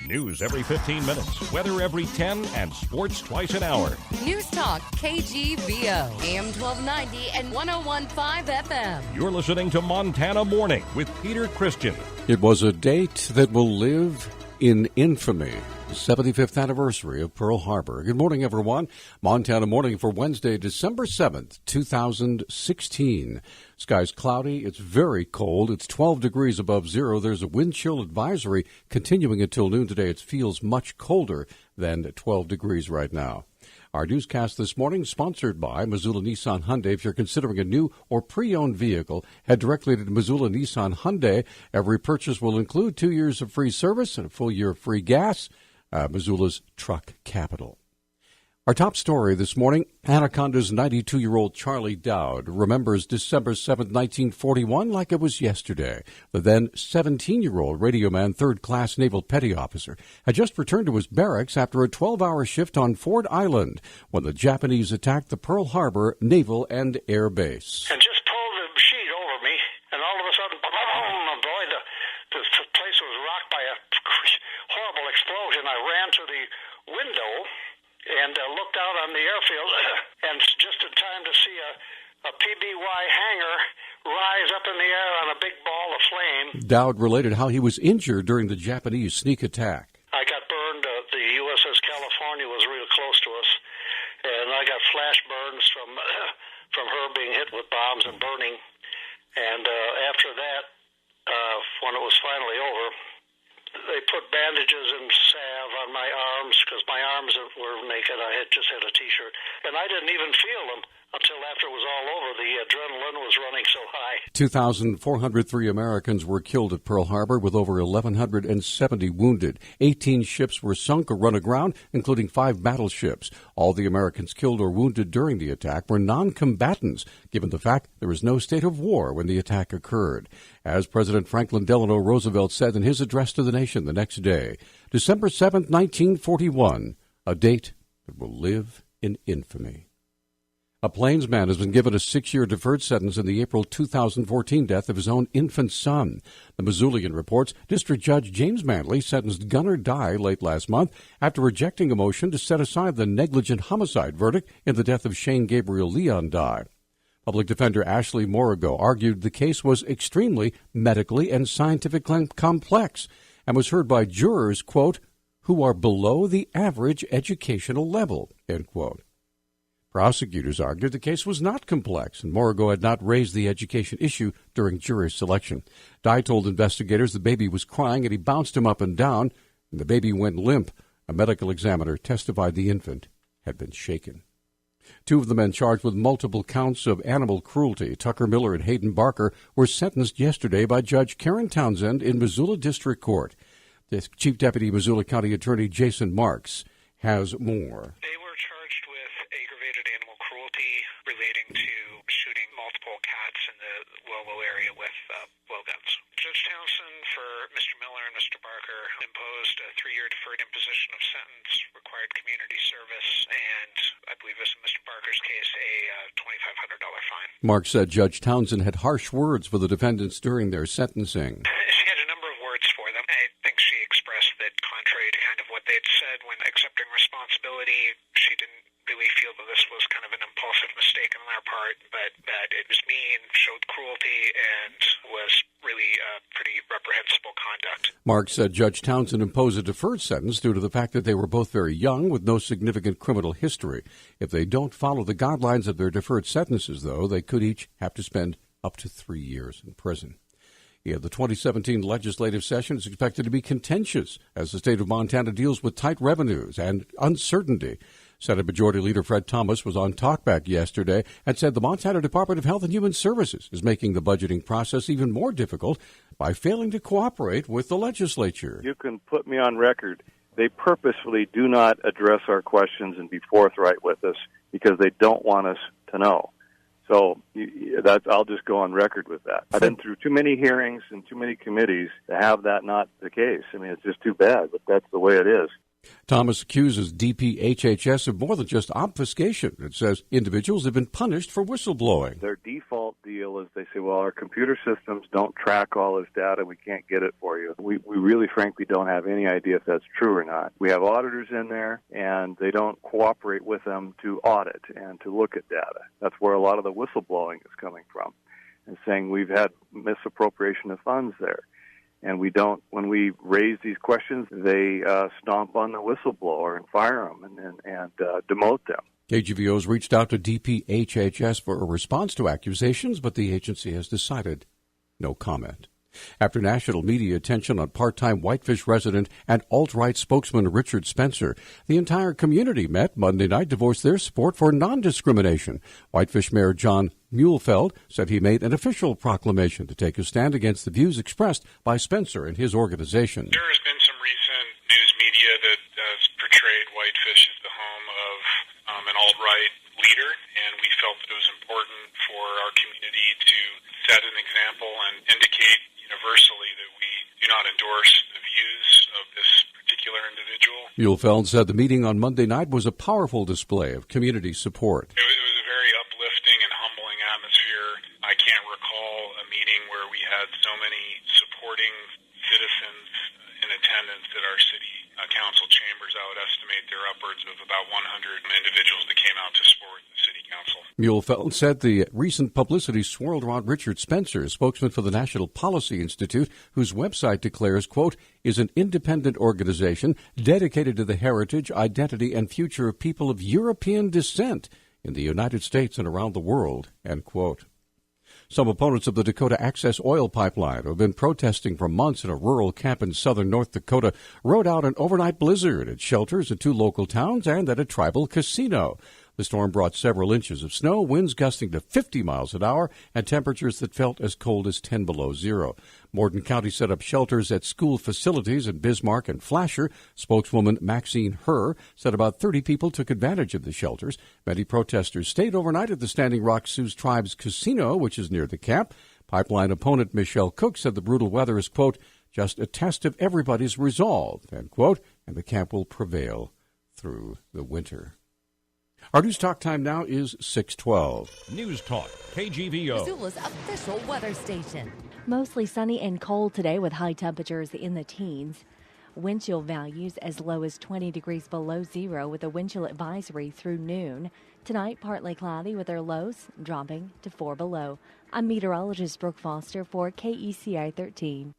News every 15 minutes, weather every 10, and sports twice an hour. Newstalk, KGVO, AM 1290 and 101.5 FM. You're listening to Montana Morning with Peter Christian. It was a date that will live in infamy. The 75th anniversary of Pearl Harbor. Good morning, everyone. Montana Morning for Wednesday, December 7th, 2016. Skies cloudy. It's very cold. It's 12 degrees above zero. There's a wind chill advisory continuing until noon today. It feels much colder than 12 degrees right now. Our newscast this morning sponsored by Missoula Nissan Hyundai. If you're considering a new or pre-owned vehicle, head directly to Missoula Nissan Hyundai. Every purchase will include 2 years of free service and a full year of free gas. Missoula's truck capital. Our top story this morning, Anaconda's 92-year-old Charlie Dowd remembers December 7, 1941 like it was yesterday. The then 17-year-old radioman, third-class naval petty officer, had just returned to his barracks after a 12-hour shift on Ford Island when the Japanese attacked the Pearl Harbor Naval and Air Base. And just pulled the sheet over me, and all of a sudden, boy, the place was rocked by a horrible explosion. I ran to the window and looked out on the airfield, and just in time to see a PBY hangar rise up in the air on a big ball of flame. Dowd related how he was injured during the Japanese sneak attack. I got burned. The USS California was real close to us, and I got flash burns from her being hit with bombs and burning. And after that, when it was finally over, they put bandages and salve on my arms because my arms were naked. I had just had a T-shirt, and I didn't even feel them until after it was all over. The adrenaline was running so high. 2,403 Americans were killed at Pearl Harbor with over 1,170 wounded. 18 ships were sunk or run aground, including 5 battleships. All the Americans killed or wounded during the attack were non-combatants, given the fact there was no state of war when the attack occurred. As President Franklin Delano Roosevelt said in his address to the nation the next day, December 7, 1941, a date that will live in infamy. A plainsman has been given a 6-year deferred sentence in the April 2014 death of his own infant son. The Missoulian reports District Judge James Manley sentenced Gunnar Dye late last month after rejecting a motion to set aside the negligent homicide verdict in the death of Shane Gabriel Leon Dye. Public Defender Ashley Morigo argued the case was extremely medically and scientifically complex and was heard by jurors, quote, who are below the average educational level, end quote. Prosecutors argued the case was not complex, and Morigo had not raised the education issue during jury selection. Dye told investigators the baby was crying, and he bounced him up and down, and the baby went limp. A medical examiner testified the infant had been shaken. 2 of the men charged with multiple counts of animal cruelty, Tucker Miller and Hayden Barker, were sentenced yesterday by Judge Karen Townsend in Missoula District Court. The Chief Deputy Missoula County Attorney Jason Marks has more. They were charged with aggravated animal cruelty relating to shooting multiple cats in the Willow area with blowguns. Judge Townsend for Mr. Miller and Mr. Barker imposed a 3-year deferred imposition of sentence, required community service, and I believe this in Mr. Barker's case, a $2,500 fine. Mark said Judge Townsend had harsh words for the defendants during their sentencing. She had a number of words for them. I think she expressed that contrary to kind of what they'd said when accepting responsibility, she didn't really feel that this was kind of an impulsive mistake on their part, but that it was mean, showed cruelty, and was really pretty reprehensible conduct. Mark said Judge Townsend imposed a deferred sentence due to the fact that they were both very young with no significant criminal history. If they don't follow the guidelines of their deferred sentences, though, they could each have to spend up to 3 years in prison. Yeah, the 2017 legislative session is expected to be contentious as the state of Montana deals with tight revenues and uncertainty. Senate Majority Leader Fred Thomas was on Talkback yesterday and said the Montana Department of Health and Human Services is making the budgeting process even more difficult by failing to cooperate with the legislature. You can put me on record. They purposefully do not address our questions and be forthright with us because they don't want us to know. So I'll just go on record with that. I've been through too many hearings and too many committees to have that not the case. I mean, it's just too bad, but that's the way it is. Thomas accuses DPHHS of more than just obfuscation. It says individuals have been punished for whistleblowing. Their default deal is they say, well, our computer systems don't track all this data. We can't get it for you. We really, frankly, don't have any idea if that's true or not. We have auditors in there, and they don't cooperate with them to audit and to look at data. That's where a lot of the whistleblowing is coming from, and saying we've had misappropriation of funds there. And when we raise these questions, they stomp on the whistleblower and fire them and demote them. KGVO's reached out to DPHHS for a response to accusations, but the agency has decided no comment. After national media attention on part-time Whitefish resident and alt-right spokesman Richard Spencer, the entire community met Monday night to voice their support for non-discrimination. Whitefish Mayor John Muehlfeld said he made an official proclamation to take a stand against the views expressed by Spencer and his organization. There has been some recent news media that has portrayed Whitefish as the home of an alt-right leader, and we felt that it was important for our community to set an example and indicate universally that we do not endorse the views of this particular individual. Muehlfeld said the meeting on Monday night was a powerful display of community support. It was a very uplifting and humbling atmosphere. I can't recall a meeting where we had so many supporting citizens in attendance at our city council chambers. I would estimate there are upwards of about 100 individuals that came out to support the city council. Muehlfeld said the recent publicity swirled around Richard Spencer, spokesman for the National Policy Institute, whose website declares, quote, is an independent organization dedicated to the heritage, identity, and future of people of European descent in the United States and around the world, end quote. Some opponents of the Dakota Access Oil Pipeline, who have been protesting for months in a rural camp in southern North Dakota, rode out an overnight blizzard at shelters in 2 local towns and at a tribal casino. The storm brought several inches of snow, winds gusting to 50 miles an hour, and temperatures that felt as cold as 10 below zero. Morton County set up shelters at school facilities in Bismarck and Flasher. Spokeswoman Maxine Herr said about 30 people took advantage of the shelters. Many protesters stayed overnight at the Standing Rock Sioux Tribe's casino, which is near the camp. Pipeline opponent Michelle Cook said the brutal weather is, quote, just a test of everybody's resolve, end quote, and the camp will prevail through the winter. Our News Talk time now is 6:12. News Talk, KGVO. Missoula's official weather station. Mostly sunny and cold today with high temperatures in the teens. Wind chill values as low as 20 degrees below zero with a wind chill advisory through noon. Tonight, partly cloudy with our lows dropping to 4 below. I'm meteorologist Brooke Foster for KECI 13.